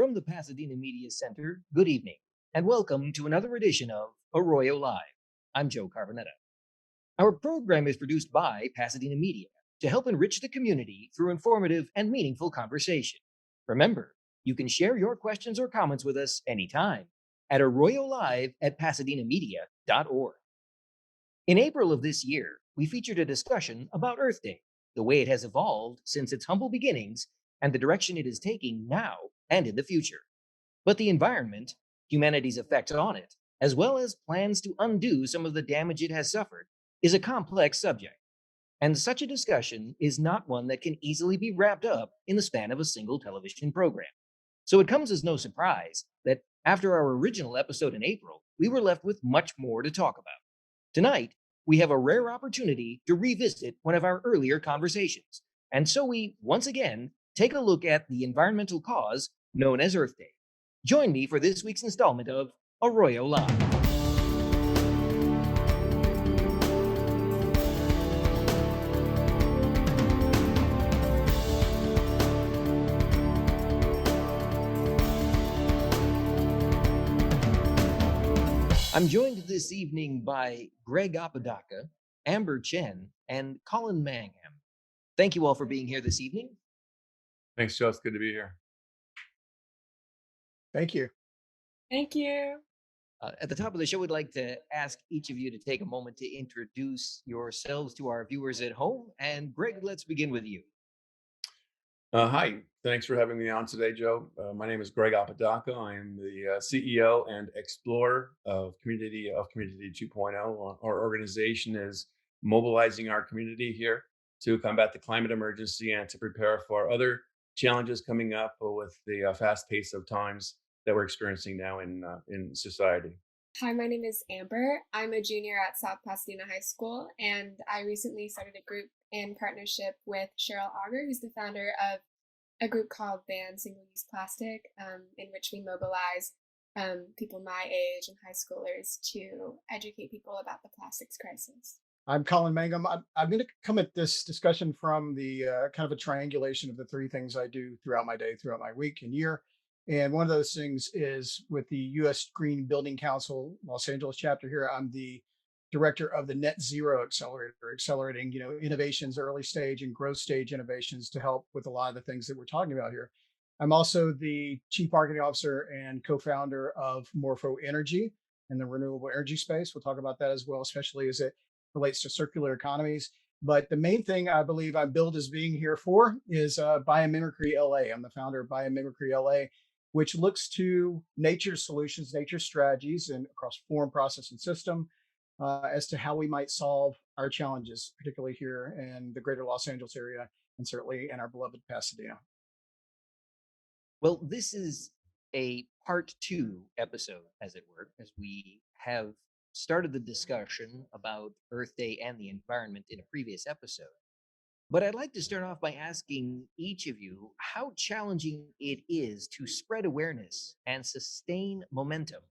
From the Pasadena Media Center, good evening, and welcome to another edition of Arroyo Live. I'm Joe Carbonetta. Our program is produced by Pasadena Media to help enrich the community through informative and meaningful conversation. Remember, you can share your questions or comments with us anytime at arroyolive@pasadenamedia.org. In April of this year, we featured a discussion about Earth Day, the way it has evolved since its humble beginnings, and the direction it is taking now and in the future. But the environment, humanity's effect on it, as well as plans to undo some of the damage it has suffered, is a complex subject. And such a discussion is not one that can easily be wrapped up in the span of a single television program. So it comes as no surprise that after our original episode in April, we were left with much more to talk about. Tonight, we have a rare opportunity to revisit one of our earlier conversations. And so we, once again, take a look at the environmental cause known as Earth Day. Join me for this week's installment of Arroyo Live. I'm joined this evening by Greg Apodaca, Amber Chen, and Colin Mangham. Thank you all for being here this evening. Thanks, Joe. It's good to be here. Thank you. Thank you. At the top of the show, we'd like to ask each of you to take a moment to introduce yourselves to our viewers at home. And Greg, let's begin with you. Hi. Thanks for having me on today, Joe. My name is Greg Apodaca. I am the CEO and explorer of Community 2.0. Our organization is mobilizing our community here to combat the climate emergency and to prepare for other challenges coming up with the fast pace of times that we're experiencing now in society. Hi, my name is Amber. I'm a junior at South Pasadena High School, and I recently started a group in partnership with Cheryl Auger, who's the founder of a group called Ban Single-Use Plastic, in which we mobilize people my age and high schoolers to educate people about the plastics crisis. I'm Colin Mangum. I'm going to come at this discussion from the kind of a triangulation of the three things I do throughout my day, throughout my week and year. And one of those things is with the U.S. Green Building Council Los Angeles chapter here. I'm the director of the Net Zero Accelerator, accelerating innovations, early stage and growth stage innovations to help with a lot of the things that we're talking about here. I'm also the chief marketing officer and co-founder of Morpho Energy in the renewable energy space. We'll talk about that as well, especially as it relates to circular economies. But the main thing I believe I'm billed as being here for is Biomimicry LA. I'm the founder of Biomimicry LA, which looks to nature solutions, nature strategies, and across form, process, and system as to how we might solve our challenges, particularly here in the greater Los Angeles area and certainly in our beloved Pasadena. Well, this is a part two episode, as it were, as we have started the discussion about Earth Day and the environment in a previous episode. But I'd like to start off by asking each of you how challenging it is to spread awareness and sustain momentum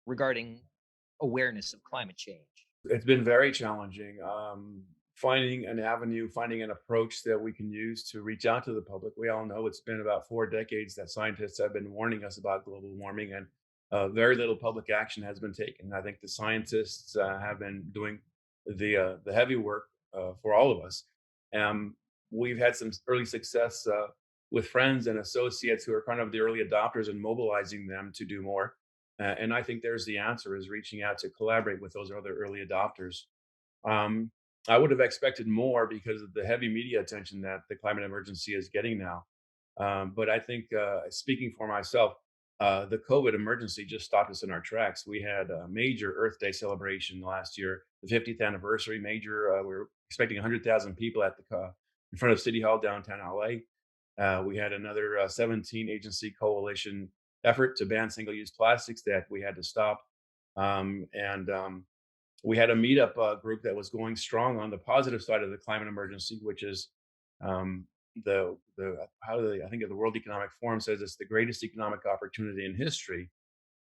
regarding awareness of climate change. It's been very challenging finding an avenue, finding an approach that we can use to reach out to the public. We all know it's been about 4 decades that scientists have been warning us about global warming, and very little public action has been taken. I think the scientists have been doing the heavy work for all of us. We've had some early success with friends and associates who are kind of the early adopters and mobilizing them to do more. And I think there's the answer, is reaching out to collaborate with those other early adopters. Um, I would have expected more because of the heavy media attention that the climate emergency is getting now. But I think, speaking for myself, the COVID emergency just stopped us in our tracks. We had a major Earth Day celebration last year, the 50th anniversary major. We were expecting 100,000 people at in front of City Hall downtown LA. We had another 17 agency coalition effort to ban single-use plastics that we had to stop. And We had a meetup group that was going strong on the positive side of the climate emergency, which is um, I think the World Economic Forum says it's the greatest economic opportunity in history,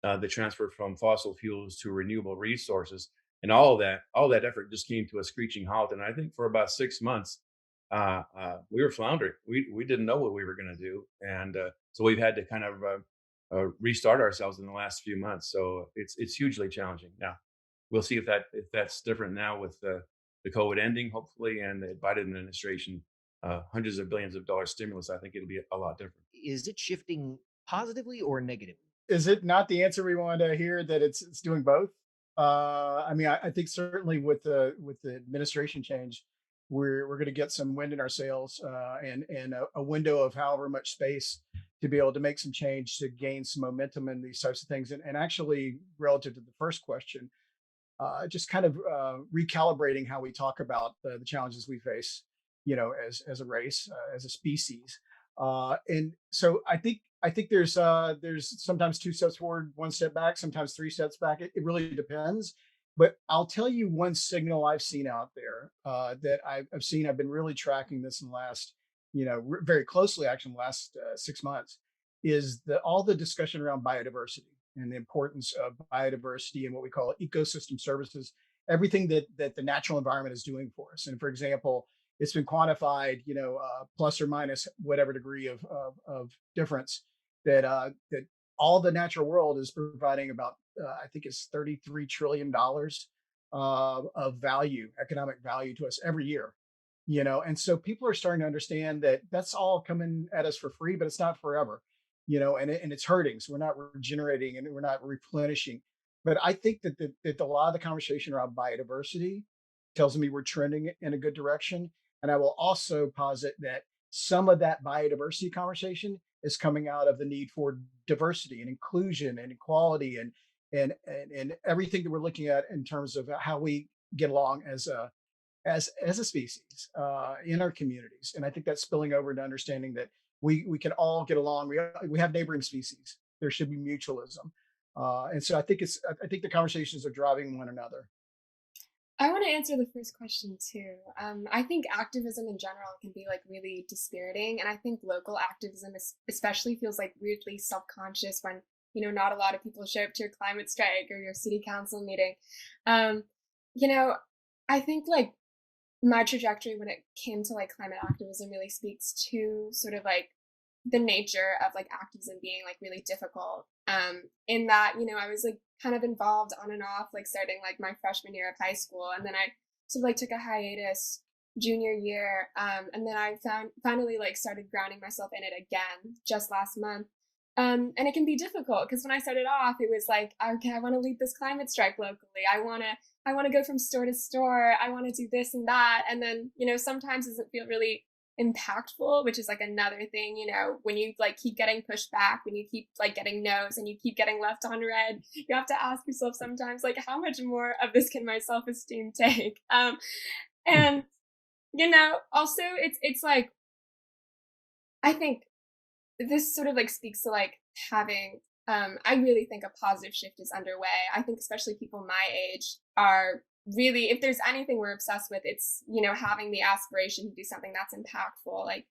the transfer from fossil fuels to renewable resources, and all that effort just came to a screeching halt. And I think for about 6 months, we were floundering. We didn't know what we were going to do, and so we've had to kind of restart ourselves in the last few months. So it's hugely challenging. Now we'll see if that's different now with the COVID ending, hopefully, and the Biden administration, hundreds of billions of dollars stimulus. I think it'll be a lot different. Is it shifting positively or negatively? Is it not the answer we wanted to hear that it's doing both? I mean, I think certainly with the administration change, we're going to get some wind in our sails, and a window of however much space to be able to make some change to gain some momentum in these types of things. And actually, relative to the first question, just kind of recalibrating how we talk about the challenges we face, as a race, as a species. And so I think there's sometimes two steps forward, one step back, sometimes three steps back. It really depends. But I'll tell you one signal I've seen out there, that I've seen. I've been really tracking this in the last, very closely actually in the last 6 months, is all the discussion around biodiversity and the importance of biodiversity and what we call ecosystem services, everything that the natural environment is doing for us. And for example, it's been quantified, plus or minus whatever degree of difference, that all the natural world is providing about, I think it's $33 trillion of value, economic value to us every year. And so people are starting to understand that that's all coming at us for free, but it's not forever. And it's hurting. So we're not regenerating and we're not replenishing. But I think that a lot of the conversation around biodiversity tells me we're trending in a good direction. And I will also posit that some of that biodiversity conversation is coming out of the need for diversity and inclusion and equality, and everything that we're looking at in terms of how we get along as a species, in our communities. And I think that's spilling over into understanding that we can all get along. We have neighboring species. There should be mutualism. And so I think the conversations are driving one another. I want to answer the first question too. I think activism in general can be like really dispiriting, and I think local activism especially feels like weirdly self-conscious when not a lot of people show up to your climate strike or your city council meeting. Um, you know, I think like my trajectory when it came to like climate activism really speaks to sort of like the nature of like activism being like really difficult, in that I was like kind of involved on and off, like starting like my freshman year of high school, and then I sort of like took a hiatus junior year, and then I found finally like started grounding myself in it again just last month. And it can be difficult because when I started off it was like, okay, I want to lead this climate strike locally, I want to go from store to store, I want to do this and that, and then sometimes it doesn't feel really impactful, which is like another thing, when you like keep getting pushed back, when you keep like getting no's and you keep getting left on red, you have to ask yourself sometimes like, how much more of this can my self-esteem take? And also it's like, I think this sort of like speaks to like having, I really think a positive shift is underway. I think especially people my age are really, if there's anything we're obsessed with, it's having the aspiration to do something that's impactful. Like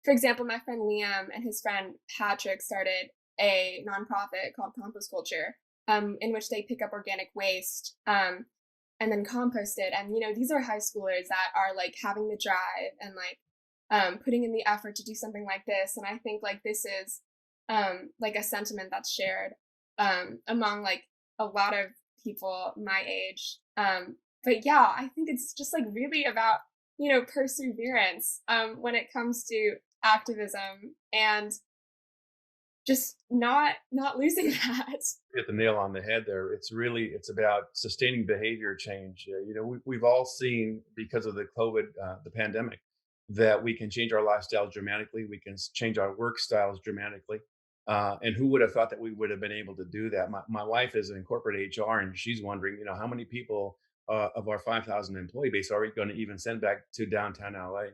for example, my friend Liam and his friend Patrick started a nonprofit called Compost Culture, in which they pick up organic waste, and then compost it. And these are high schoolers that are like having the drive and like, putting in the effort to do something like this. And I think like this is, like a sentiment that's shared, among like a lot of people my age. But yeah, I think it's just like really about perseverance, when it comes to activism, and just not losing that. Hit the nail on the head there. It's about sustaining behavior change. We've all seen, because of the COVID, the pandemic, that we can change our lifestyles dramatically. We can change our work styles dramatically. And who would have thought that we would have been able to do that? My wife is in corporate HR, and she's wondering, how many people, of our 5,000 employee base are we going to even send back to downtown LA?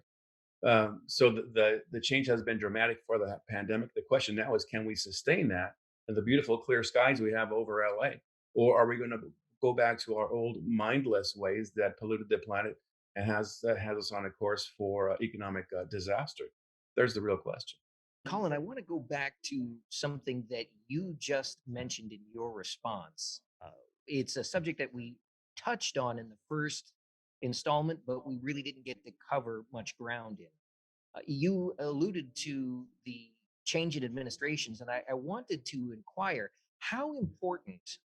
So the change has been dramatic for the pandemic. The question now is, can we sustain that and the beautiful clear skies we have over LA, or are we going to go back to our old mindless ways that polluted the planet and has us on a course for economic disaster? There's the real question. Colin, I want to go back to something that you just mentioned in your response. It's a subject that we touched on in the first installment, but we really didn't get to cover much ground in. You alluded to the change in administrations, and I wanted to inquire how important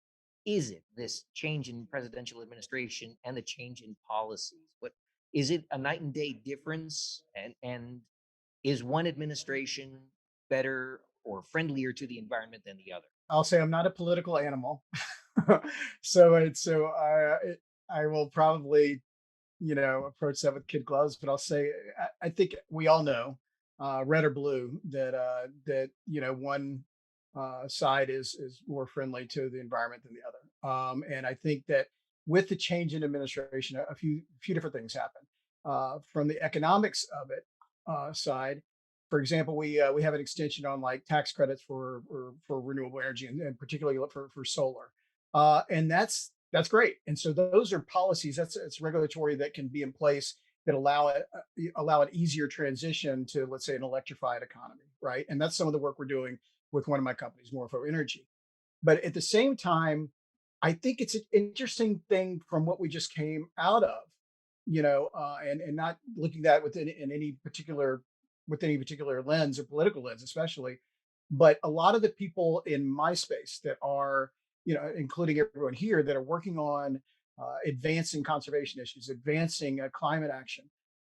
is it, this change in presidential administration and the change in policies? What is it, a night and day difference? And is one administration better or friendlier to the environment than the other? I'll say I'm not a political animal, so I will probably approach that with kid gloves. But I'll say I think we all know, red or blue, that one side is more friendly to the environment than the other. And I think that with the change in administration, a few different things happen. From the economics of it side, for example, we have an extension on like tax credits for renewable energy, and particularly for solar, and that's great. And so those are policies. That's it's regulatory that can be in place that allow an easier transition to, let's say, an electrified economy, right? And that's some of the work we're doing with one of my companies, Morpho Energy. But at the same time, I think it's an interesting thing from what we just came out of, and not looking at within in any particular with any particular lens or political lens, especially. But a lot of the people in my space that are, including everyone here, that are working on advancing conservation issues, advancing climate action,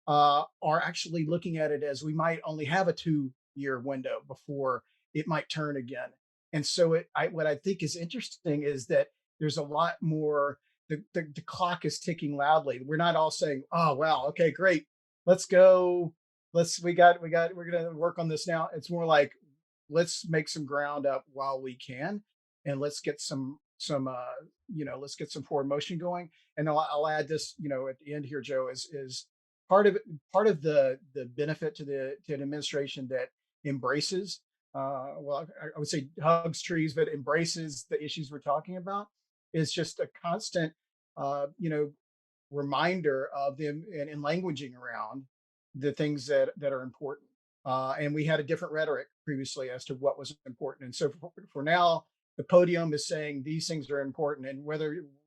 are actually looking at it as we might only have a 2-year window before it might turn again. And so what I think is interesting is that there's a lot more. The clock is ticking loudly. We're not all saying, "Oh, wow, okay, great, let's go. We're gonna work on this now." It's more like, let's make some ground up while we can, and let's get let's get some forward motion going. And I'll add this, at the end here, Joe, is part of the benefit to an administration that embraces, well, I would say hugs trees, but embraces the issues we're talking about, is just a constant, reminder of them, and languaging around the things that are important. And we had a different rhetoric previously as to what was important. And so for now, the podium is saying these things are important, and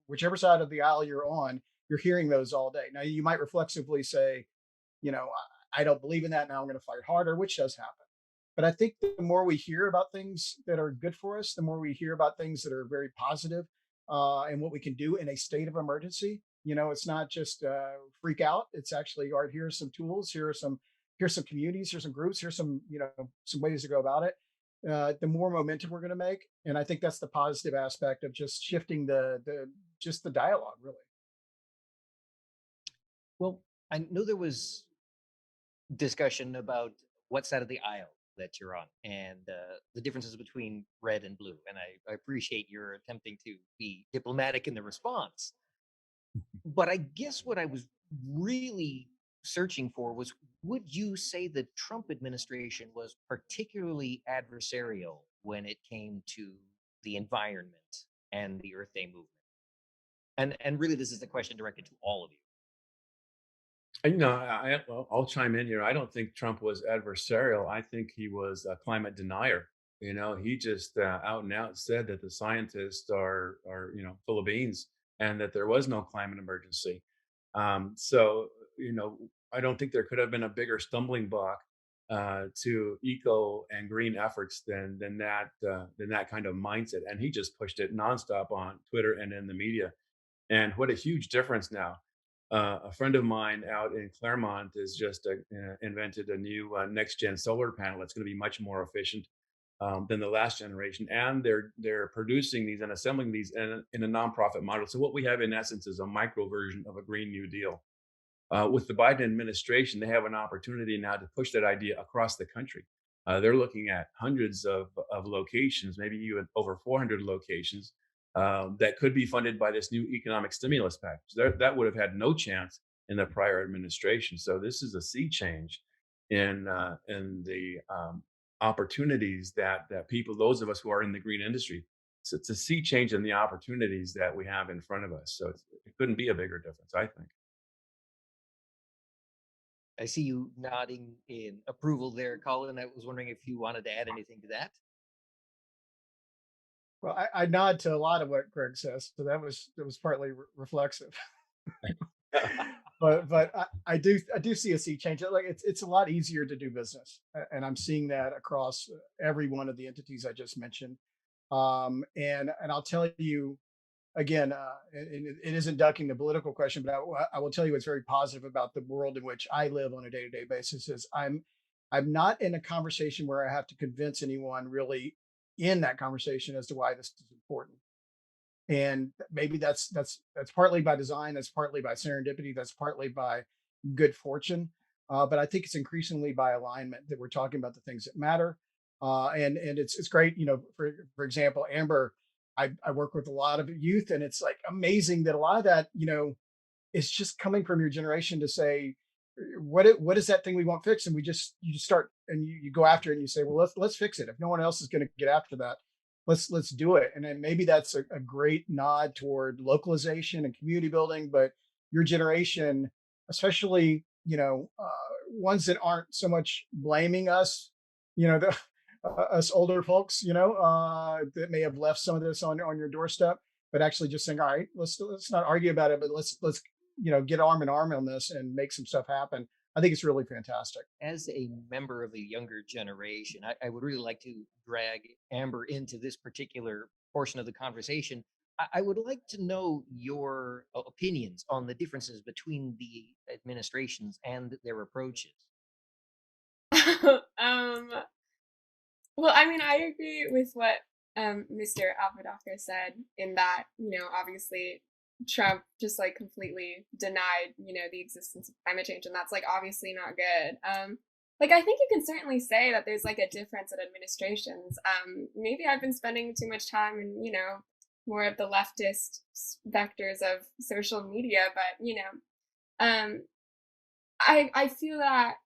whichever side of the aisle you're on, you're hearing those all day. Now you might reflexively say, I don't believe in that. Now I'm going to fight harder, which does happen. But I think the more we hear about things that are good for us, the more we hear about things that are very positive, and what we can do in a state of emergency. It's not just freak out. It's actually, all right, here's some tools, here's some communities, here's some groups, here's some ways to go about it. The more momentum we're going to make, and I think that's the positive aspect of just shifting the dialogue, really. Well, I know there was discussion about what side of the aisle that you're on, and the differences between red and blue. And I appreciate your attempting to be diplomatic in the response. But I guess what I was really searching for was, would you say the Trump administration was particularly adversarial when it came to the environment and the Earth Day movement? And really, this is a question directed to all of you. Well, I'll chime in here. I don't think Trump was adversarial. I think he was a climate denier. He just out and out said that the scientists are full of beans, and that there was no climate emergency. So I don't think there could have been a bigger stumbling block to eco and green efforts than that kind of mindset. And he just pushed it nonstop on Twitter and in the media. And what a huge difference now. A friend of mine out in Claremont has just invented a new next gen solar panel that's going to be much more efficient than the last generation, and they're producing these and assembling these in a nonprofit model. So what we have in essence is a micro version of a Green New Deal. With the Biden administration, they have an opportunity now to push that idea across the country. They're looking at hundreds of locations, maybe even over 400 locations, that could be funded by this new economic stimulus package. That would have had no chance in the prior administration. So this is a sea change in the opportunities that people, those of us who are in the green industry, so it's a sea change in the opportunities that we have in front of us. So it couldn't be a bigger difference, I think. I see you nodding in approval there, Colin. I was wondering if you wanted to add anything to that. Well, I nod to a lot of what Greg says, so that was partly reflexive. but I do see a sea change. Like it's a lot easier to do business, and I'm seeing that across every one of the entities I just mentioned. And I'll tell you again, and it isn't ducking the political question, but I will tell you what's very positive about the world in which I live on a day-to-day basis is I'm not in a conversation where I have to convince anyone really in that conversation as to why this is important. And maybe that's partly by design, that's partly by serendipity, that's partly by good fortune. But I think it's increasingly by alignment that we're talking about the things that matter. And it's great, for example, Amber, I work with a lot of youth, and it's like amazing that a lot of that, is just coming from your generation to say, what is that thing we want fixed? And you just start and you go after it and you say, well, let's fix it. If no one else is going to get after that, let's do it. And then maybe that's a great nod toward localization and community building. But your generation, especially, ones that aren't so much blaming us, the us older folks, that may have left some of this on your doorstep, but actually just saying, all right, let's not argue about it, but let's get arm in arm on this and make some stuff happen. I think it's really fantastic. As a member of the younger generation, I would really like to drag Amber into this particular portion of the conversation. I would like to know your opinions on the differences between the administrations and their approaches. um, well, I mean, I agree with what Mr. Apodaca said in that, obviously Trump just like completely denied, the existence of climate change, and that's like obviously not good. Like I think you can certainly say that there's like a difference in administrations. Maybe I've been spending too much time in, more of the leftist vectors of social media, but um, I feel that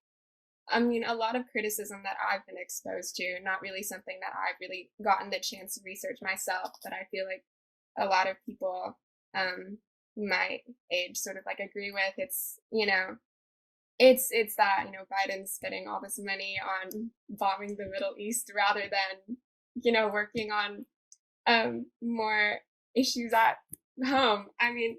I mean, a lot of criticism that I've been exposed to, not really something that I've really gotten the chance to research myself, but I feel like a lot of people my age sort of like agree with. It's that, Biden's spending all this money on bombing the Middle East rather than, working on more issues at home. I mean,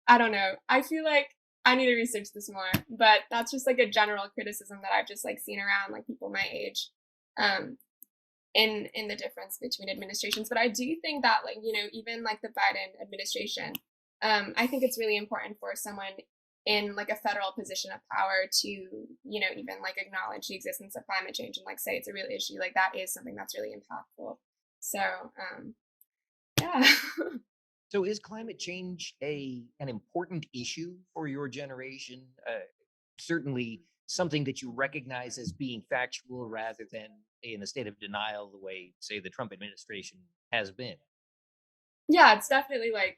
I don't know. I feel like I need to research this more, but that's just like a general criticism that I've just like seen around like people my age, um, in the difference between administrations. But I do think that like, even like the Biden administration, I think it's really important for someone in like a federal position of power to, even like acknowledge the existence of climate change and like say it's a real issue. Like that is something that's really impactful. So, yeah. So, is climate change an important issue for your generation? Certainly, something that you recognize as being factual rather than in a state of denial, the way, say, the Trump administration has been. Yeah, it's definitely like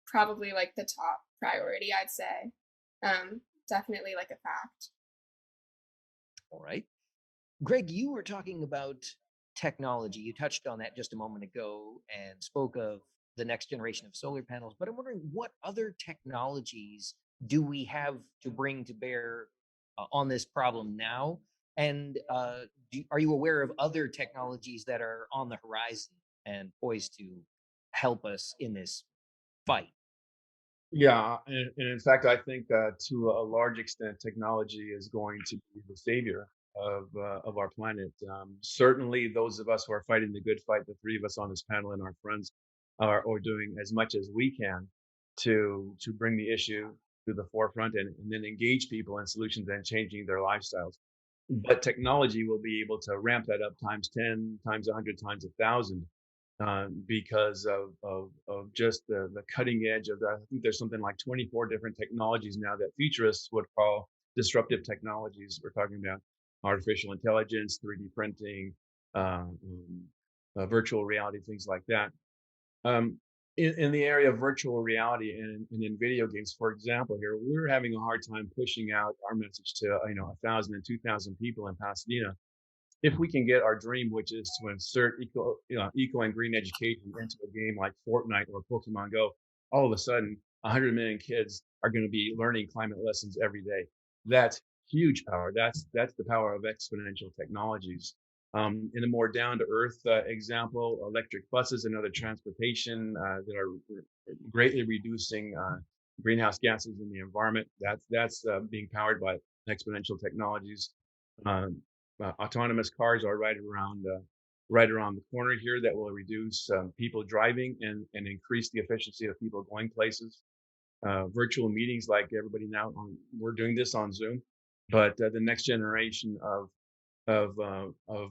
probably like the top priority, I'd say. Definitely like a fact. All right. Greg, you were talking about technology. You touched on that just a moment ago and spoke of the next generation of solar panels. But I'm wondering what other technologies do we have to bring to bear on this problem now? And are you aware of other technologies that are on the horizon and poised to help us in this fight? Yeah, and in fact, I think that to a large extent, technology is going to be the savior of our planet. Certainly, those of us who are fighting the good fight, the three of us on this panel and our friends, are doing as much as we can to bring the issue to the forefront and then engage people in solutions and changing their lifestyles. But technology will be able to ramp that up times 10, times 100, times 1,000 because of just the cutting edge of that. I think there's something like 24 different technologies now that futurists would call disruptive technologies. We're talking about artificial intelligence, 3D printing, virtual reality, things like that. Um, in the area of virtual reality and in video games, for example, here we're having a hard time pushing out our message to 1,000 and 2,000 people in Pasadena. If we can get our dream, which is to insert eco and green education into a game like Fortnite or Pokemon Go, all of a sudden 100 million kids are going to be learning climate lessons every day. That's huge power. That's the power of exponential technologies. In a more down-to-earth example, electric buses and other transportation that are greatly reducing greenhouse gases in the environment. That's being powered by exponential technologies. Autonomous cars are right around the corner here that will reduce people driving and increase the efficiency of people going places. Virtual meetings like everybody now we're doing this on Zoom, but the next generation of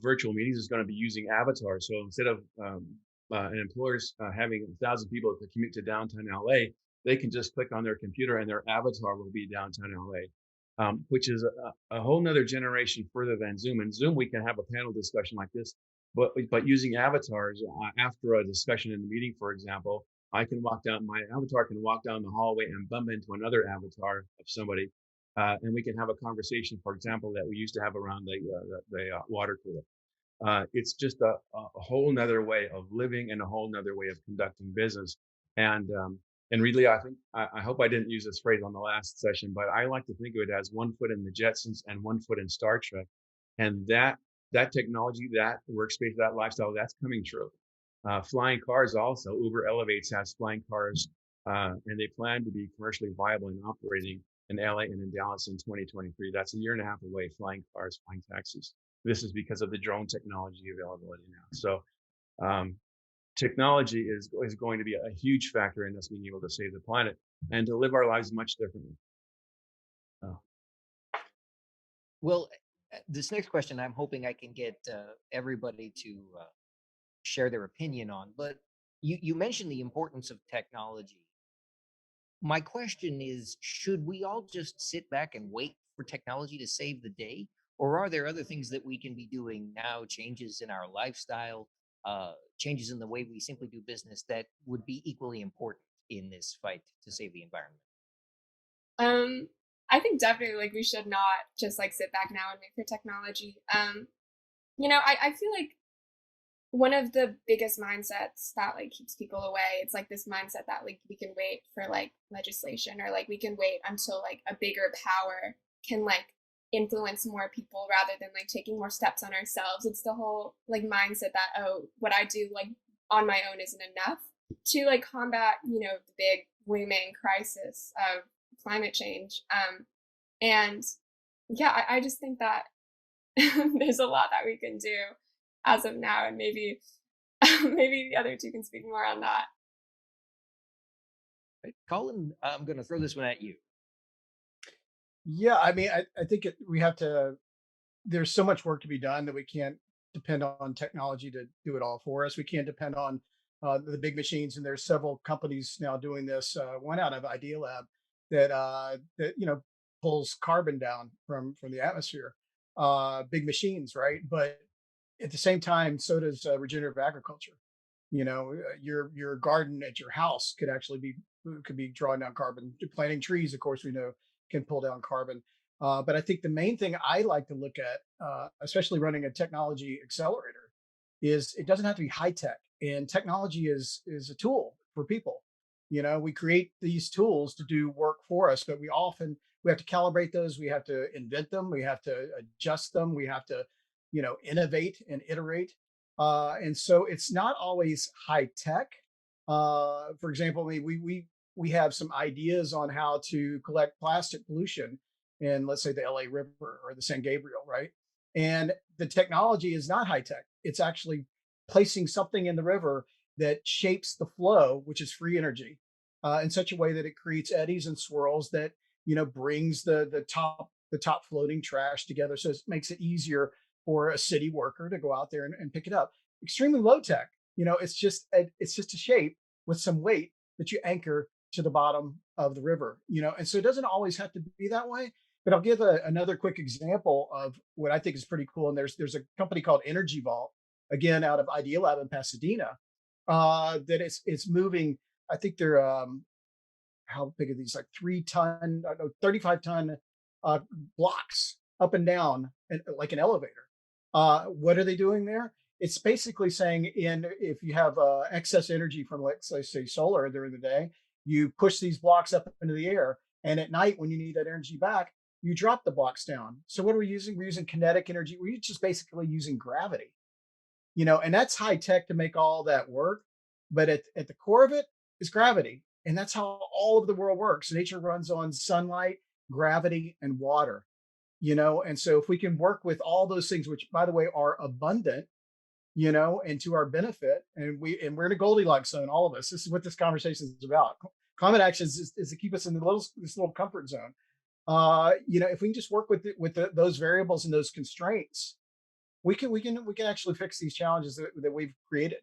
virtual meetings is going to be using avatars. So instead of an employer's having 1,000 people to commute to downtown LA, they can just click on their computer and their avatar will be downtown LA, which is a whole nother generation further than Zoom. And Zoom, we can have a panel discussion like this, but using avatars after a discussion in the meeting, for example, my avatar can walk down the hallway and bump into another avatar of somebody, and we can have a conversation, for example, that we used to have around the water cooler. It's just a whole nother way of living and a whole nother way of conducting business. And really, I hope I didn't use this phrase on the last session, but I like to think of it as one foot in the Jetsons and one foot in Star Trek. And that technology, that workspace, that lifestyle, that's coming true. Flying cars also, Uber Elevates has flying cars, and they plan to be commercially viable and operating in LA and in Dallas in 2023. That's a year and a half away, flying cars, flying taxis. This is because of the drone technology availability now. So technology is going to be a huge factor in us being able to save the planet and to live our lives much differently. Well, this next question, I'm hoping I can get everybody to share their opinion on, but you mentioned the importance of technology. My question is, should we all just sit back and wait for technology to save the day? Or are there other things that we can be doing now, changes in our lifestyle, changes in the way we simply do business that would be equally important in this fight to save the environment? I think definitely like we should not just like sit back now and wait for technology. I feel like one of the biggest mindsets that like keeps people away, it's like this mindset that like we can wait for like legislation or like we can wait until like a bigger power can like influence more people rather than like taking more steps on ourselves. It's the whole like mindset that, oh, what I do like on my own isn't enough to like combat, the big looming crisis of climate change. And yeah, I just think that there's a lot that we can do as of now, and maybe maybe the other two can speak more on that. Right. Colin, I'm going to throw this one at you. Yeah, I mean, I think we have to. There's so much work to be done that we can't depend on technology to do it all for us. We can't depend on the big machines, and there's several companies now doing this. One out of Idea Lab that pulls carbon down from the atmosphere. Big machines, right? But at the same time, so does regenerative agriculture. Your garden at your house could be drawing down carbon. Planting trees, of course, we know can pull down carbon. But I think the main thing I like to look at, especially running a technology accelerator, is it doesn't have to be high tech. And technology is a tool for people. We create these tools to do work for us, but we have to calibrate those. We have to invent them. We have to adjust them. We have to, innovate and iterate. And so it's not always high tech. For example, we have some ideas on how to collect plastic pollution in, let's say, the LA River or the San Gabriel, right? And the technology is not high tech. It's actually placing something in the river that shapes the flow, which is free energy, in such a way that it creates eddies and swirls that brings the top floating trash together. So it makes it easier for a city worker to go out there and pick it up. Extremely low tech. It's just a shape with some weight that you anchor to the bottom of the river. And so it doesn't always have to be that way. But I'll give another quick example of what I think is pretty cool. And there's a company called Energy Vault, again out of Idea Lab in Pasadena, that it's moving. I think they're how big are these? Like 3-ton, 35-ton blocks up and down, and like an elevator. What are they doing there? It's basically saying, if you have excess energy from, let's say, solar during the day, you push these blocks up into the air, and at night when you need that energy back, you drop the blocks down. So what are we using? We're using kinetic energy. We're just basically using gravity, and that's high tech to make all that work. But at the core of it is gravity. And that's how all of the world works. Nature runs on sunlight, gravity, and water, and so if we can work with all those things, which by the way are abundant, and to our benefit, and we're in a Goldilocks zone, all of us. This is what this conversation is about. Climate action is to keep us in this little comfort zone. If we can just work with those variables and those constraints, we can actually fix these challenges that we've created.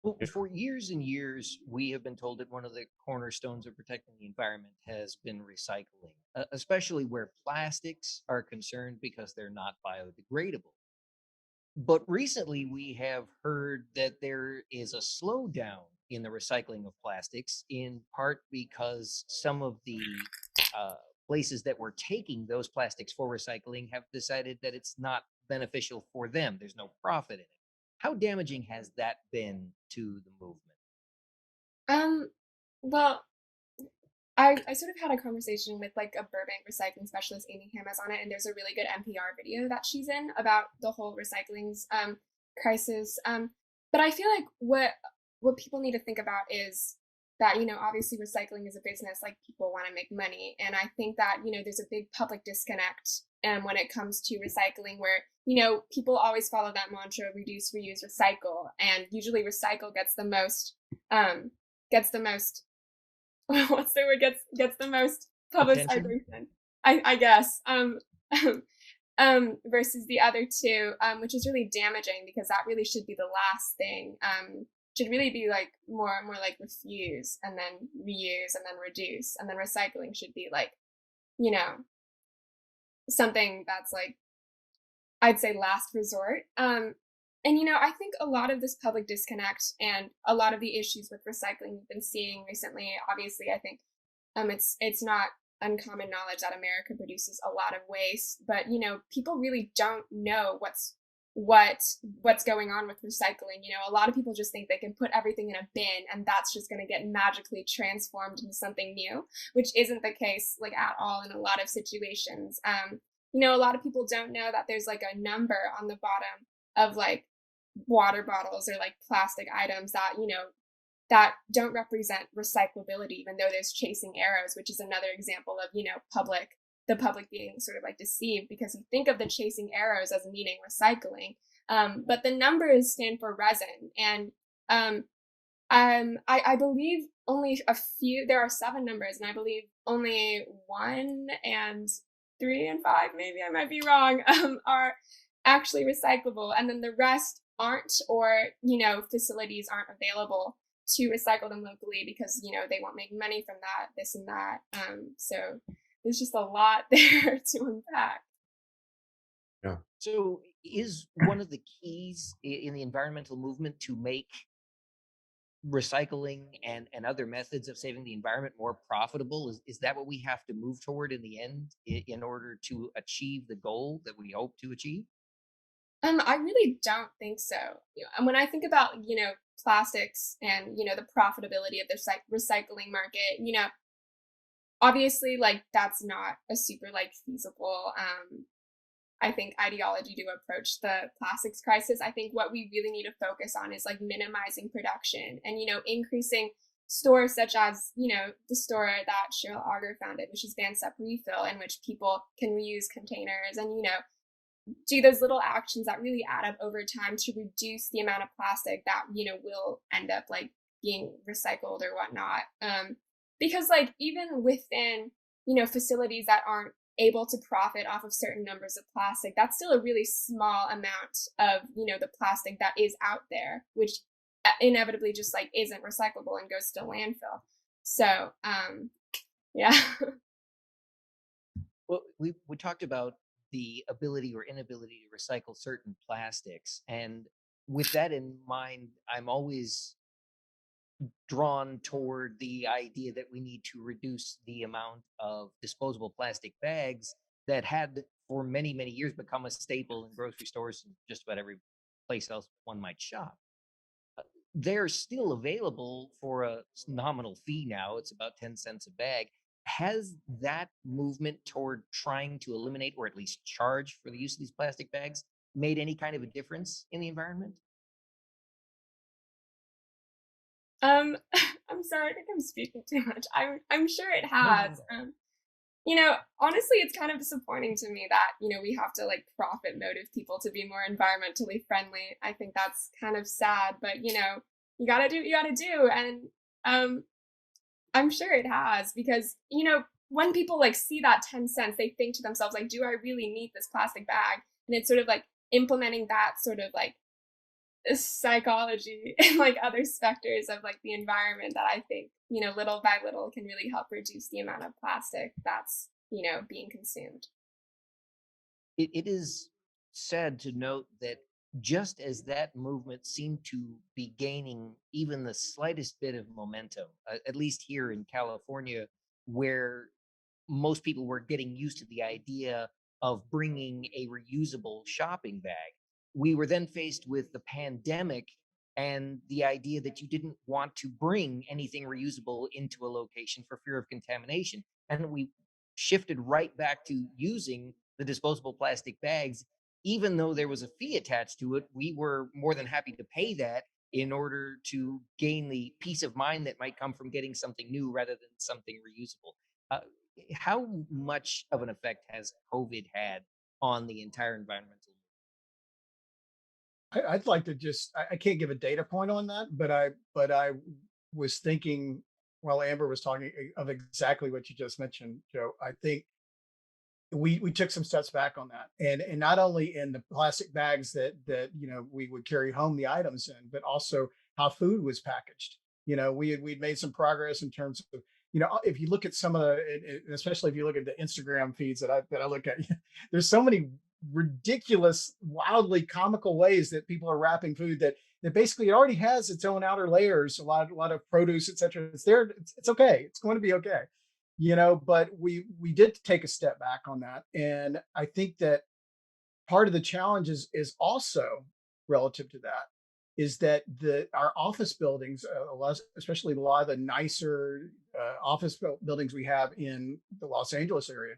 Well, Yeah. for years and years, we have been told that one of the cornerstones of protecting the environment has been recycling, especially where plastics are concerned because they're not biodegradable. But recently, we have heard that there is a slowdown in the recycling of plastics, in part because some of the uh, places that were taking those plastics for recycling have decided that it's not beneficial for them. There's no profit in it. How damaging has that been to the movement? Um, well, I sort of had a conversation with like a Burbank recycling specialist, Amy Hammers, on it, and there's a really good NPR video that she's in about the whole recycling's crisis. But I feel like what people need to think about is that obviously recycling is a business, like people want to make money, and I think that there's a big public disconnect when it comes to recycling, where people always follow that mantra: reduce, reuse, recycle, and usually recycle gets the most what's the word, gets the most Attention? publicization, I guess, versus the other two, which is really damaging because that really should be the last thing. Should really be like more like refuse and then reuse and then reduce, and then recycling should be like you know something that's like, I'd say, last resort. And I think a lot of this public disconnect and a lot of the issues with recycling we've been seeing recently, obviously, I think it's not uncommon knowledge that America produces a lot of waste, but people really don't know what what's going on with recycling. A lot of people just think they can put everything in a bin and that's just going to get magically transformed into something new, which isn't the case like at all in a lot of situations. A lot of people don't know that there's like a number on the bottom of like water bottles or like plastic items that that don't represent recyclability, even though there's chasing arrows, which is another example of the public being sort of like deceived because you think of the chasing arrows as meaning recycling, but the numbers stand for resin. And I believe only a few, there are seven numbers, and I believe only 1 and 3 and 5, maybe I might be wrong, are actually recyclable. And then the rest aren't, or, facilities aren't available to recycle them locally because, they won't make money from that, this and that. So there's just a lot there to unpack. Yeah. So, is one of the keys in the environmental movement to make recycling and other methods of saving the environment more profitable? Is that what we have to move toward in the end in order to achieve the goal that we hope to achieve? I really don't think so. And when I think about, plastics and, the profitability of the recycling market, obviously, like, that's not a super, like, feasible, I think, ideology to approach the plastics crisis. I think what we really need to focus on is like minimizing production and, increasing stores such as, the store that Cheryl Auger founded, which is Vans Up Refill, in which people can reuse containers and, do those little actions that really add up over time to reduce the amount of plastic that will end up like being recycled or whatnot. Because like even within facilities that aren't able to profit off of certain numbers of plastic, that's still a really small amount of the plastic that is out there, which inevitably just like isn't recyclable and goes to landfill. So yeah. Well, we talked about the ability or inability to recycle certain plastics, and with that in mind, I'm always drawn toward the idea that we need to reduce the amount of disposable plastic bags that had for many, many years become a staple in grocery stores and just about every place else one might shop. They're still available for a nominal fee now. It's about 10 cents a bag. Has that movement toward trying to eliminate or at least charge for the use of these plastic bags made any kind of a difference in the environment? I'm sorry, I think I'm speaking too much. I'm sure it No, has. not at all. Honestly, it's kind of disappointing to me that, we have to like profit motive people to be more environmentally friendly. I think that's kind of sad, but you gotta do what you gotta do. And um I'm sure it has because, when people like see that 10 cents, they think to themselves, like, do I really need this plastic bag? And it's sort of like implementing that sort of like psychology and like other specters of like the environment that I think, little by little can really help reduce the amount of plastic that's, being consumed. It is sad to note that just as that movement seemed to be gaining even the slightest bit of momentum, at least here in California, where most people were getting used to the idea of bringing a reusable shopping bag. We were then faced with the pandemic and the idea that you didn't want to bring anything reusable into a location for fear of contamination. And we shifted right back to using the disposable plastic bags. Even though there was a fee attached to it, we were more than happy to pay that in order to gain the peace of mind that might come from getting something new rather than something reusable. Uh, how much of an effect has COVID had on the entire environmental? I'd like to just I can't give a data point on that, but I was thinking while Amber was talking of exactly what you just mentioned, Joe. I think we took some steps back on that, and not only in the plastic bags that we would carry home the items in, but also how food was packaged. We'd made some progress in terms of if you look at some of the and especially if you look at the Instagram feeds that I look at, there's so many ridiculous, wildly comical ways that people are wrapping food that basically it already has its own outer layers, a lot of produce, etc. It's there. It's okay. It's going to be okay. But we did take a step back on that, and I think that part of the challenge is also relative to that is that the our office buildings, especially a lot of the nicer buildings we have in the Los Angeles area,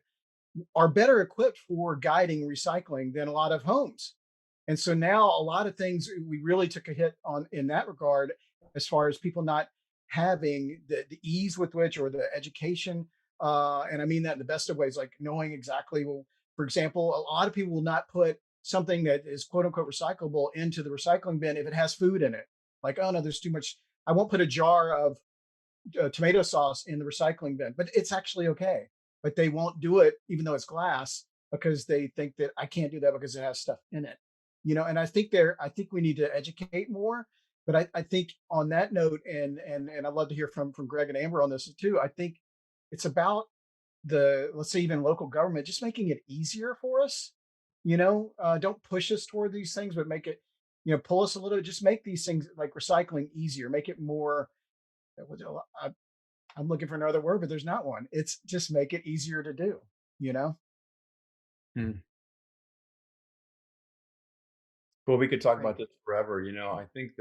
are better equipped for guiding recycling than a lot of homes. And so now a lot of things we really took a hit on in that regard, as far as people not having the ease with which or the education. And I mean that in the best of ways, like knowing exactly, well, for example, a lot of people will not put something that is quote unquote recyclable into the recycling bin if it has food in it. Like, oh no, there's too much. I won't put a jar of tomato sauce in the recycling bin, but it's actually okay. But they won't do it, even though it's glass, because they think that I can't do that because it has stuff in it. And I think we need to educate more. But I think on that note, and I'd love to hear from Greg and Amber on this too. I think it's about the let's say even local government just making it easier for us. Don't push us toward these things, but make it, pull us a little. Just make these things like recycling easier, make it more I'm looking for another word, but there's not one. It's just make it easier to do, you know? Hmm. Well, we could talk Right. about this forever. I think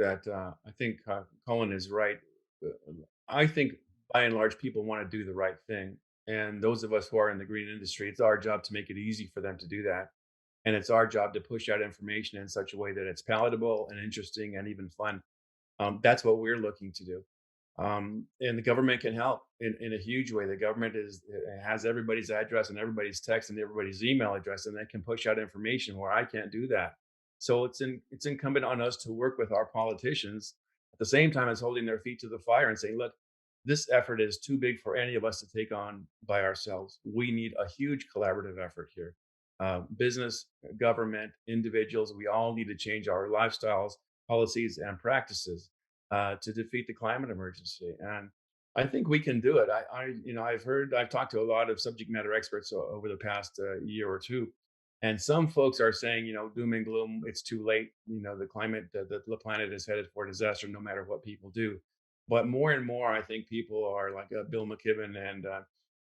Colin is right. I think by and large, people want to do the right thing. And those of us who are in the green industry, it's our job to make it easy for them to do that. And it's our job to push out information in such a way that it's palatable and interesting and even fun. That's what we're looking to do. And the government can help in a huge way. The government has everybody's address and everybody's text and everybody's email address, and they can push out information where I can't do that. So it's incumbent on us to work with our politicians at the same time as holding their feet to the fire and saying, look, this effort is too big for any of us to take on by ourselves. We need a huge collaborative effort here. Business, government, individuals, we all need to change our lifestyles, policies, and practices to defeat the climate emergency. And I think we can do it. I've talked to a lot of subject matter experts over the past year or two, and some folks are saying, doom and gloom, it's too late. The planet is headed for disaster no matter what people do. But more and more, I think people are like Bill McKibben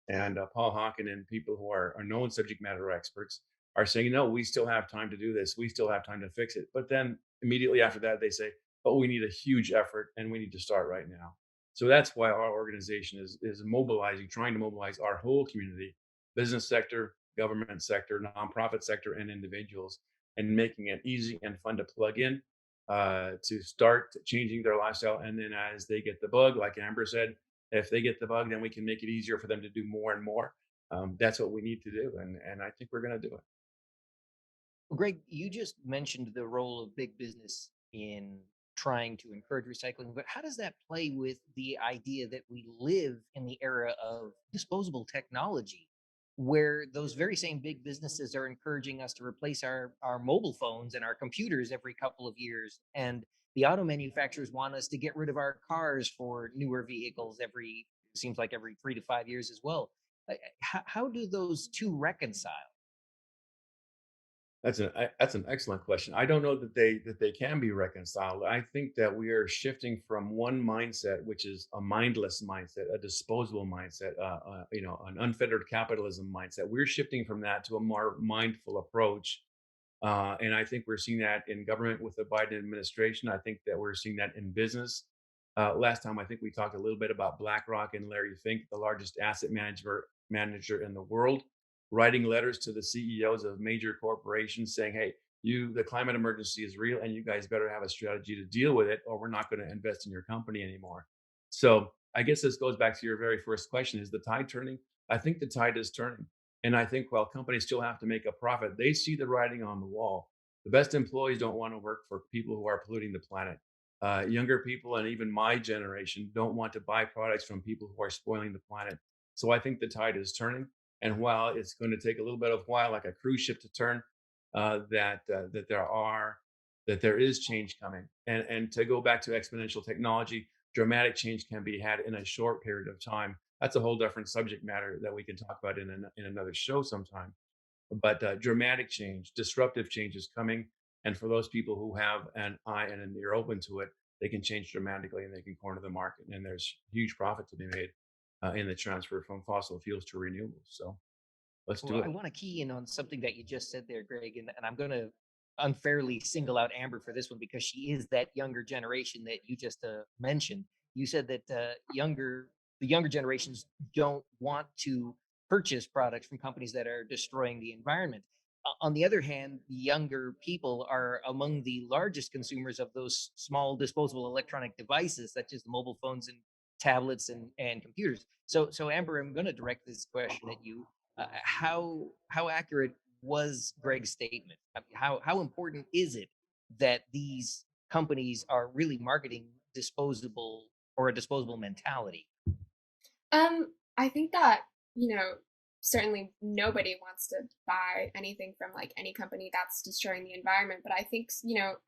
and Paul Hawken and people who are known subject matter experts are saying, no, we still have time to do this. We still have time to fix it. But then immediately after that, they say, but we need a huge effort and we need to start right now. So that's why our organization is mobilizing, trying to mobilize our whole community, business sector, government sector, nonprofit sector, and individuals, and making it easy and fun to plug in to start changing their lifestyle. And then as they get the bug, like Amber said, if they get the bug, then we can make it easier for them to do more and more. That's what we need to do, and I think we're going to do it. Well, Greg, you just mentioned the role of big business in trying to encourage recycling, but how does that play with the idea that we live in the era of disposable technology, where those very same big businesses are encouraging us to replace our mobile phones and our computers every couple of years, and the auto manufacturers want us to get rid of our cars for newer vehicles every seems like every 3 to 5 years as well. How do those two reconcile? That's an excellent question. I don't know that they can be reconciled. I think that we are shifting from one mindset, which is a mindless mindset, a disposable mindset, an unfettered capitalism mindset. We're shifting from that to a more mindful approach, and I think we're seeing that in government with the Biden administration. I think that we're seeing that in business. Last time, I think we talked a little bit about BlackRock and Larry Fink, the largest asset manager in the world, writing letters to the CEOs of major corporations saying, "Hey, the climate emergency is real, and you guys better have a strategy to deal with it, or we're not going to invest in your company anymore." So I guess this goes back to your very first question: Is the tide turning? I think the tide is turning, and I think while companies still have to make a profit, they see the writing on the wall. The best employees don't want to work for people who are polluting the planet. Younger people and even my generation don't want to buy products from people who are spoiling the planet. So I think the tide is turning. And while it's going to take a little bit of while, like a cruise ship to turn, that there is change coming. And to go back to exponential technology, dramatic change can be had in a short period of time. That's a whole different subject matter that we can talk about in another show sometime. But dramatic change, disruptive change is coming. And for those people who have an eye and an ear open to it, they can change dramatically and they can corner the market. And there's huge profit to be made in the transfer from fossil fuels to renewables. So let's do Well, I it. want to key in on something that you just said there, Greg, and I'm going to unfairly single out Amber for this one because she is that younger generation that you just mentioned. You said that the younger generations don't want to purchase products from companies that are destroying the environment. On the other hand, the younger people are among the largest consumers of those small disposable electronic devices, such as the mobile phones and tablets and computers. So Amber, I'm going to direct this question at you. How accurate was Greg's statement? I mean, how important is it that these companies are really marketing disposable or a disposable mentality? I think that, you know, certainly nobody wants to buy anything from like any company that's destroying the environment. But I think,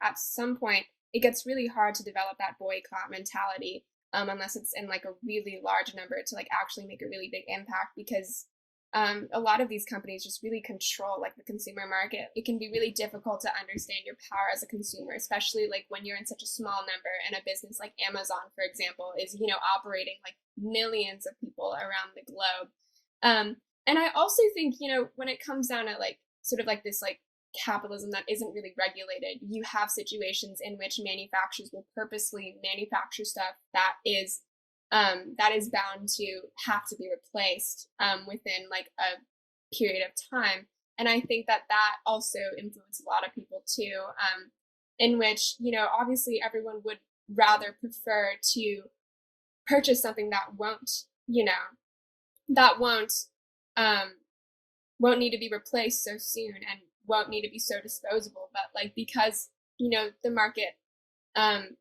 at some point it gets really hard to develop that boycott mentality, unless it's in like a really large number to like actually make a really big impact because a lot of these companies just really control like the consumer market. It can be really difficult to understand your power as a consumer, especially like when you're in such a small number and a business like Amazon, for example, is, operating like millions of people around the globe. And I also think, when it comes down to like sort of like this like capitalism that isn't really regulated, you have situations in which manufacturers will purposely manufacture stuff that is bound to have to be replaced within like a period of time. And I think that that also influences a lot of people too, in which, obviously everyone would rather prefer to purchase something that that um, won't need to be replaced so soon and won't need to be so disposable. But like, because, the market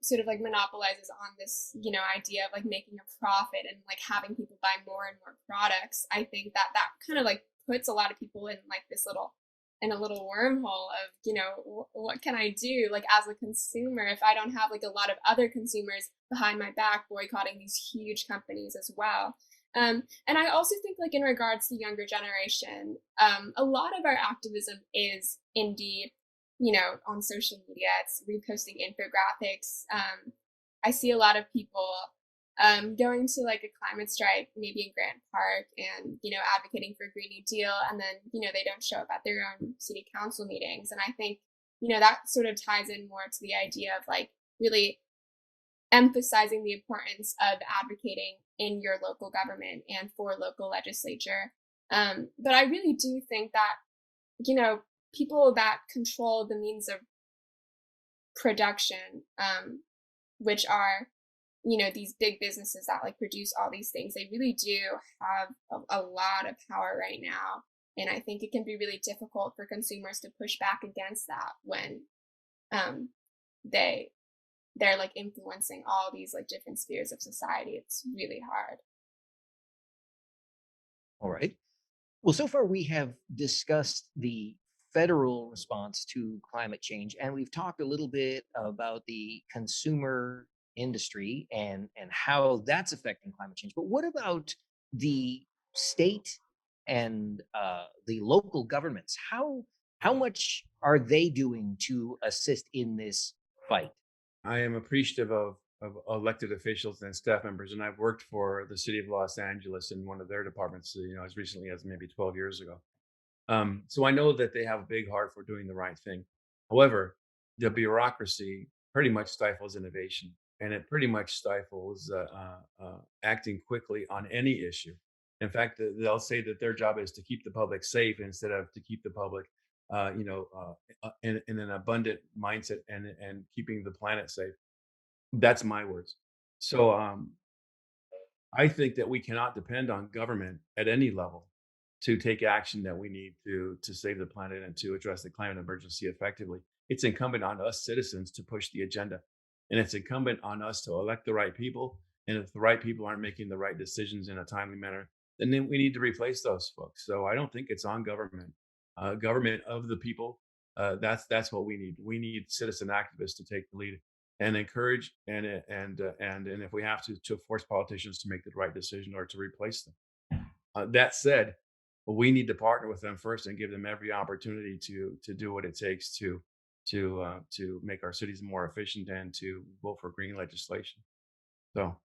sort of like monopolizes on this, idea of like making a profit and like having people buy more and more products. I think that that kind of like puts a lot of people in like this little wormhole of, what can I do like as a consumer if I don't have like a lot of other consumers behind my back boycotting these huge companies as well. And I also think like in regards to younger generation, a lot of our activism is indeed on social media. It's reposting infographics. I see a lot of people going to like a climate strike, maybe in Grant Park, and advocating for a Green New Deal, and then they don't show up at their own city council meetings. And I think that sort of ties in more to the idea of like really emphasizing the importance of advocating in your local government and for local legislature. But I really do think that people that control the means of production, which are, you know, these big businesses that like produce all these things. They really do have a lot of power right now. And I think it can be really difficult for consumers to push back against that when um, they they're like influencing all these like different spheres of society. It's really hard. All right. Well, so far we have discussed the federal response to climate change, and we've talked a little bit about the consumer industry and how that's affecting climate change. But what about the state and the local governments? How much are they doing to assist in this fight? I am appreciative of elected officials and staff members, and I've worked for the city of Los Angeles in one of their departments, as recently as maybe 12 years ago. So I know that they have a big heart for doing the right thing. However, the bureaucracy pretty much stifles innovation, and it pretty much stifles acting quickly on any issue. In fact, they'll say that their job is to keep the public safe instead of to keep the public, in an abundant mindset and keeping the planet safe. That's my words. So I think that we cannot depend on government at any level to take action that we need to save the planet and to address the climate emergency effectively. It's incumbent on us citizens to push the agenda, and it's incumbent on us to elect the right people. And if the right people aren't making the right decisions in a timely manner, then we need to replace those folks. So I don't think it's on government. Government of the people. That's what we need. We need citizen activists to take the lead and encourage and if we have to force politicians to make the right decision or to replace them. That said, we need to partner with them first and give them every opportunity to do what it takes to make our cities more efficient and to vote for green legislation. So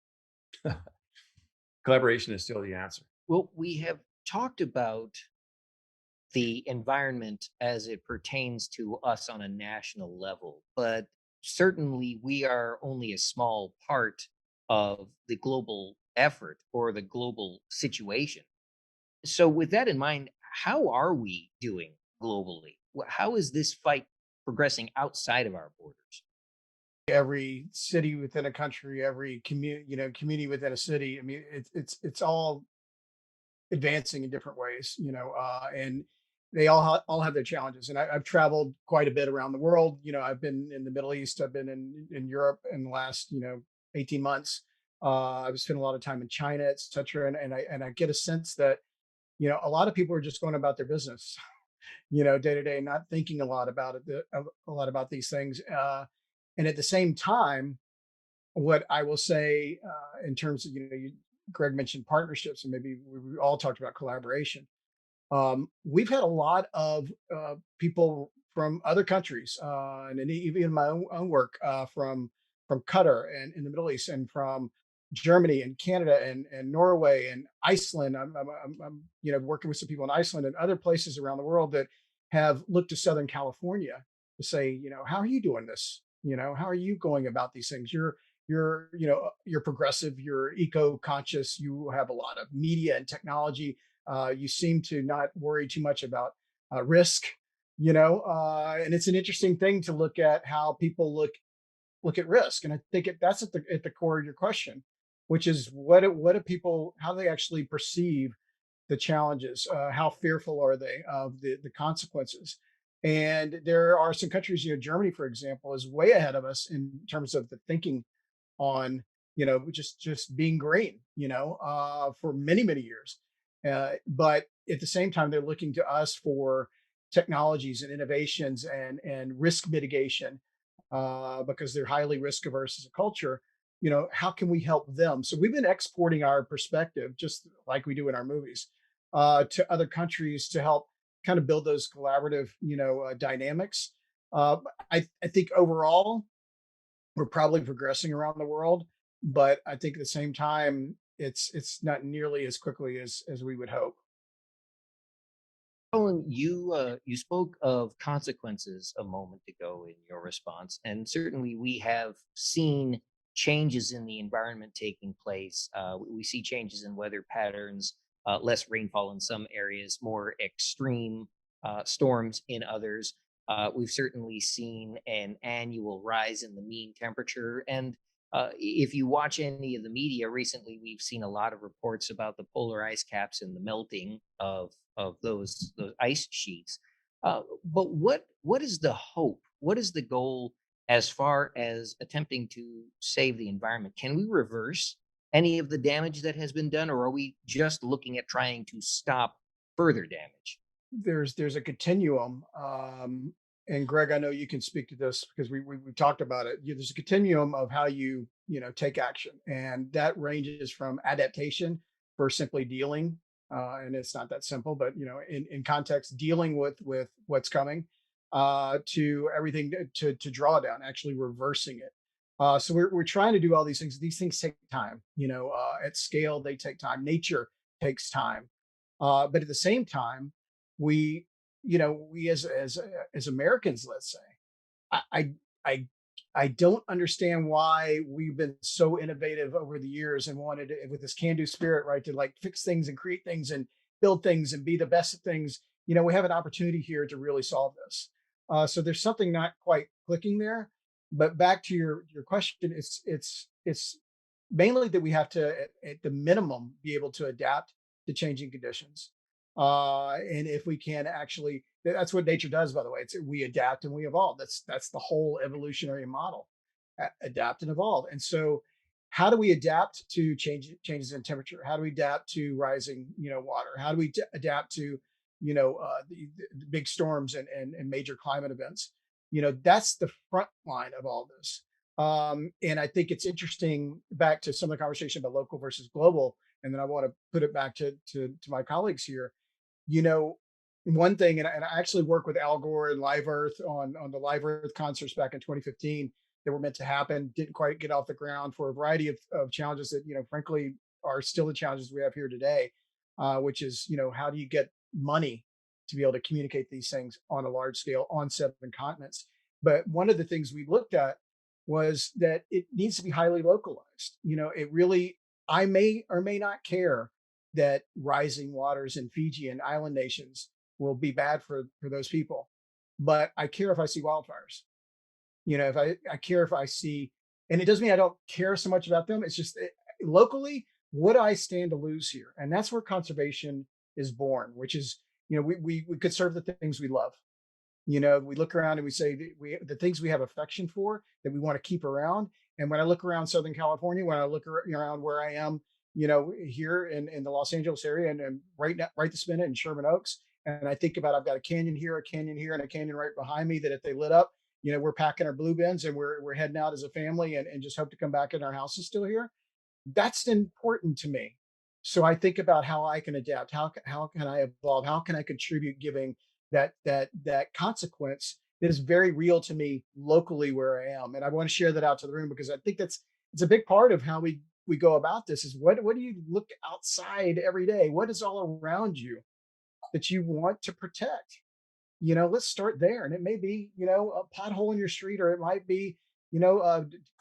collaboration is still the answer. Well, we have talked about the environment as it pertains to us on a national level, but certainly we are only a small part of the global effort or the global situation. So, with that in mind, how are we doing globally? How is this fight progressing outside of our borders? Every city within a country, every community within a city. I mean, it's all advancing in different ways, and they all have their challenges. And I've traveled quite a bit around the world. I've been in the Middle East, I've been in Europe in the last 18 months. I've spent a lot of time in China, etc. And I get a sense that a lot of people are just going about their business, day to day, not thinking a lot about it, a lot about these things. And at the same time, what I will say in terms of Greg mentioned partnerships, and maybe we all talked about collaboration. We've had a lot of people from other countries, and even in my own work from Qatar and in the Middle East, and from Germany and Canada and Norway and Iceland. I'm working with some people in Iceland and other places around the world that have looked to Southern California to say, how are you doing this? How are you going about these things? You're progressive, you're eco-conscious, you have a lot of media and technology. You seem to not worry too much about risk, and it's an interesting thing to look at how people look at risk. And I think that's at the core of your question, which is what do people, how do they actually perceive the challenges? How fearful are they of the consequences? And there are some countries, Germany, for example, is way ahead of us in terms of the thinking on just being green, for many years. But at the same time, they're looking to us for technologies and innovations and risk mitigation, because they're highly risk averse as a culture. How can we help them? So we've been exporting our perspective, just like we do in our movies, to other countries to help kind of build those collaborative dynamics. uh, I think overall we're probably progressing around the world, but I think at the same time it's not nearly as quickly as we would hope. Colin, you spoke of consequences a moment ago in your response, and certainly we have seen changes in the environment taking place. We see changes in weather patterns, less rainfall in some areas, more extreme storms in others. We've certainly seen an annual rise in the mean temperature. And if you watch any of the media recently, we've seen a lot of reports about the polar ice caps and the melting of those ice sheets. But what is the hope? What is the goal as far as attempting to save the environment? Can we reverse any of the damage that has been done, or are we just looking at trying to stop further damage? There's a continuum, and Greg, I know you can speak to this because we talked about it. There's a continuum of how you take action, and that ranges from adaptation for simply dealing, and it's not that simple, but in context, dealing with what's coming, to everything to draw down, actually reversing it. So we're trying to do all these things. These things take time. At scale, they take time. Nature takes time, but at the same time, we we as Americans, let's say, I I I I don't understand why we've been so innovative over the years and wanted to, with this can-do spirit, right, to like fix things and create things and build things and be the best at things. We have an opportunity here to really solve this. So there's something not quite clicking there. But back to your question, it's mainly that we have to, at the minimum, be able to adapt to changing conditions. And if we can actually, that's what nature does, by the way. We adapt and we evolve. That's the whole evolutionary model. Adapt and evolve. And so, how do we adapt to changes in temperature? How do we adapt to rising, water? How do we adapt to, the big storms and major climate events? That's the front line of all this. And I think it's interesting, back to some of the conversation about local versus global, and then I want to put it back to my colleagues here. you know, One thing, and I actually worked with Al Gore and Live Earth on the Live Earth concerts back in 2015 that were meant to happen, didn't quite get off the ground for a variety of challenges that, frankly, are still the challenges we have here today, which is, how do you get money to be able to communicate these things on a large scale on 7 continents? But one of the things we looked at was that it needs to be highly localized. It really, I may or may not care that rising waters in Fiji and island nations will be bad for those people. But I care if I see wildfires. If I care if I see, and it doesn't mean I don't care so much about them. It's just locally, what do I stand to lose here? And that's where conservation is born, which is, we could serve the things we love. We look around and we say the things we have affection for that we want to keep around. And when I look around Southern California, when I look around where I am, here in the Los Angeles area, and right this minute in Sherman Oaks, and I think about, I've got a canyon here, and a canyon right behind me that if they lit up, we're packing our blue bins and we're heading out as a family, and just hope to come back and our house is still here. That's important to me. So I think about how I can adapt, how can I evolve, how can I contribute, giving that consequence that is very real to me locally where I am. And I want to share that out to the room, because I think it's a big part of how we go about this. Is what do you look outside every day? What is all around you that you want to protect? Let's start there. And it may be, a pothole in your street, or it might be,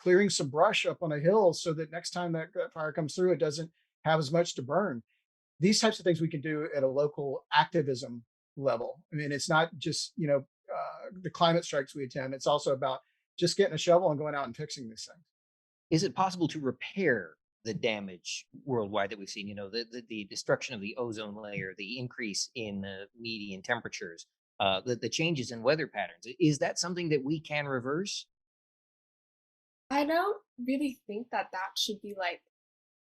clearing some brush up on a hill so that next time that fire comes through, it doesn't have as much to burn. These types of things we can do at a local activism level. I mean, it's not just, the climate strikes we attend. It's also about just getting a shovel and going out and fixing these things. Is it possible to repair the damage worldwide that we've seen? The destruction of the ozone layer, the increase in median temperatures, the changes in weather patterns. Is that something that we can reverse? I don't really think that that should be like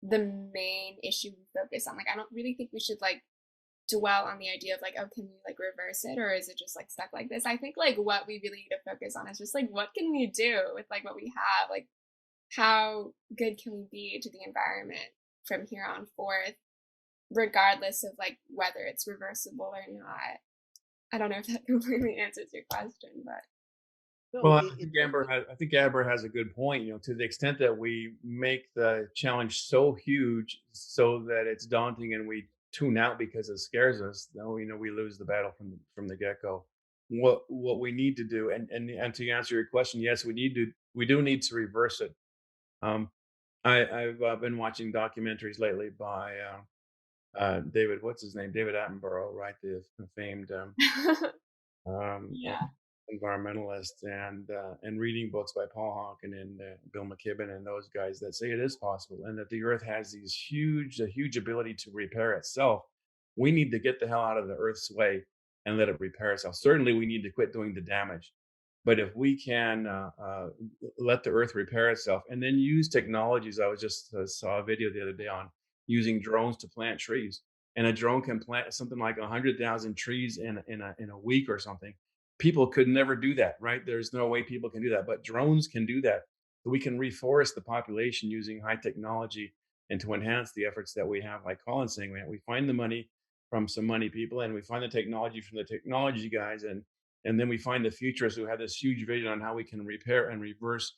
the main issue we focus on. Like, I don't really think we should like dwell on the idea of like, oh, can we like reverse it, or is it just like stuck like this? I think like what we really need to focus on is just like, what can we do with like what we have? Like, how good can we be to the environment from here on forth, regardless of like whether it's reversible or not? I don't know if that completely answers your question, but Well, No, I think Amber has a good point. To the extent that we make the challenge so huge, so that it's daunting and we tune out because it scares us, then we lose the battle from the get go. What we need to do, and to answer your question, yes, we do need to reverse it. Um, I've been watching documentaries lately by David, what's his name, David Attenborough, right? The famed um, yeah. environmentalist, and reading books by Paul Hawken and Bill McKibben and those guys that say it is possible, and that the Earth has these a huge ability to repair itself. We need to get the hell out of the Earth's way and let it repair itself. Certainly, we need to quit doing the damage. But if we can let the Earth repair itself, and then use technologies, I was just saw a video the other day on using drones to plant trees, and a drone can plant something like 100,000 trees in a week or something. People could never do that, right? There's no way people can do that, but drones can do that. So we can reforest the population using high technology, and to enhance the efforts that we have, like Colin's saying, we find the money from some money people, and we find the technology from the technology guys, and then we find the futurists who have this huge vision on how we can repair and reverse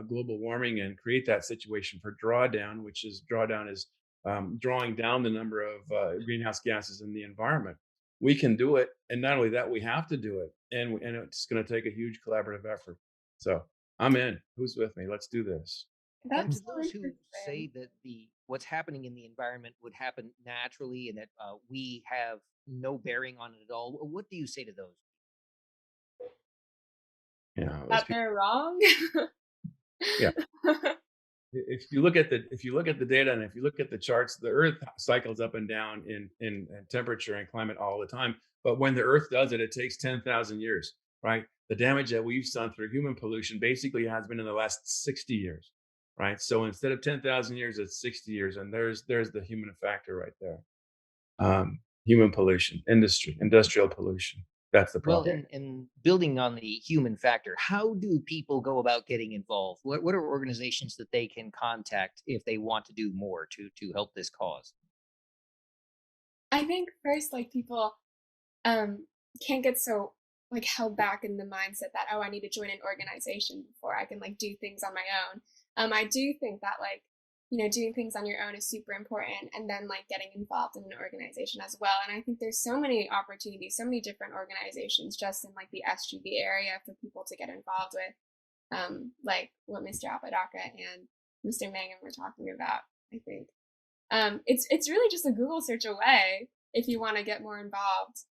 global warming and create that situation for drawdown, which is drawing down the number of greenhouse gases in the environment. We can do it, and not only that, we have to do it, and it's going to take a huge collaborative effort. So I'm in. Who's with me? Let's do this. And That's to so those who interesting. say that what's happening in the environment would happen naturally and that we have no bearing on it at all, what do you say to those? You know, That they're wrong. Yeah. If you look at the data, and if you look at the charts, the Earth cycles up and down in temperature and climate all the time. But when the Earth does it, it takes 10,000 years, right? The damage that we've done through human pollution basically has been in the last 60 years, right? So instead of 10,000 years, it's 60 years, and there's the human factor right there. Human pollution, industrial pollution. That's the Well, problem. in building on the human factor, how do people go about getting involved? What are organizations that they can contact if they want to do more to help this cause? I think first, like people can't get so like held back in the mindset that, oh, I need to join an organization before I can like do things on my own. I do think that like, doing things on your own is super important, and then like getting involved in an organization as well. And I think there's so many opportunities, so many different organizations just in like the SGB area for people to get involved with, like what Mr. Apodaca and Mr. Mangum were talking about. I think it's really just a Google search away if you want to get more involved.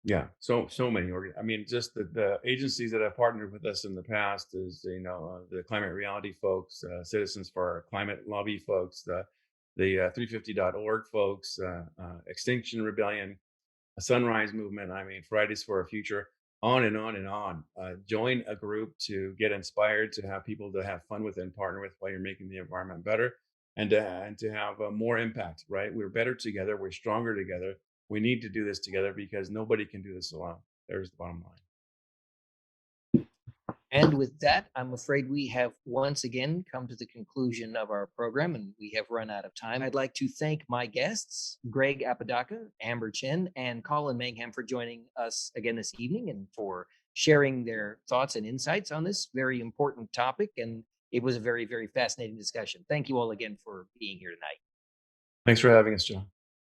Yeah, so many I mean, just the agencies that have partnered with us in the past is, the Climate Reality folks, Citizens for Our Climate Lobby folks, the 350.org folks, Extinction Rebellion, Sunrise Movement. I mean, Fridays for a Future, on and on and on. Join a group to get inspired, to have people to have fun with and partner with while you're making the environment better, and to have more impact. Right? We're better together. We're stronger together. We need to do this together because nobody can do this alone. There's the bottom line. And with that, I'm afraid we have once again come to the conclusion of our program, and we have run out of time. I'd like to thank my guests, Greg Apodaca, Amber Chen, and Colin Mangham, for joining us again this evening and for sharing their thoughts and insights on this very important topic. And it was a very, very fascinating discussion. Thank you all again for being here tonight. Thanks for having us, John.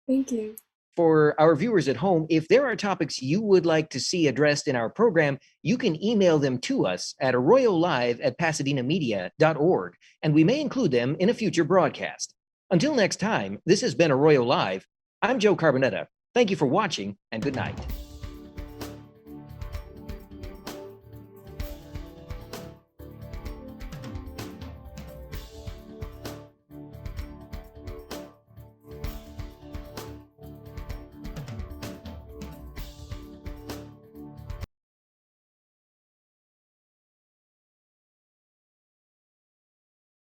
Thank you. For our viewers at home, if there are topics you would like to see addressed in our program, you can email them to us at arroyolive@pasadenamedia.org, and we may include them in a future broadcast. Until next time, this has been Arroyo Live. I'm Joe Carbonetta. Thank you for watching, and good night.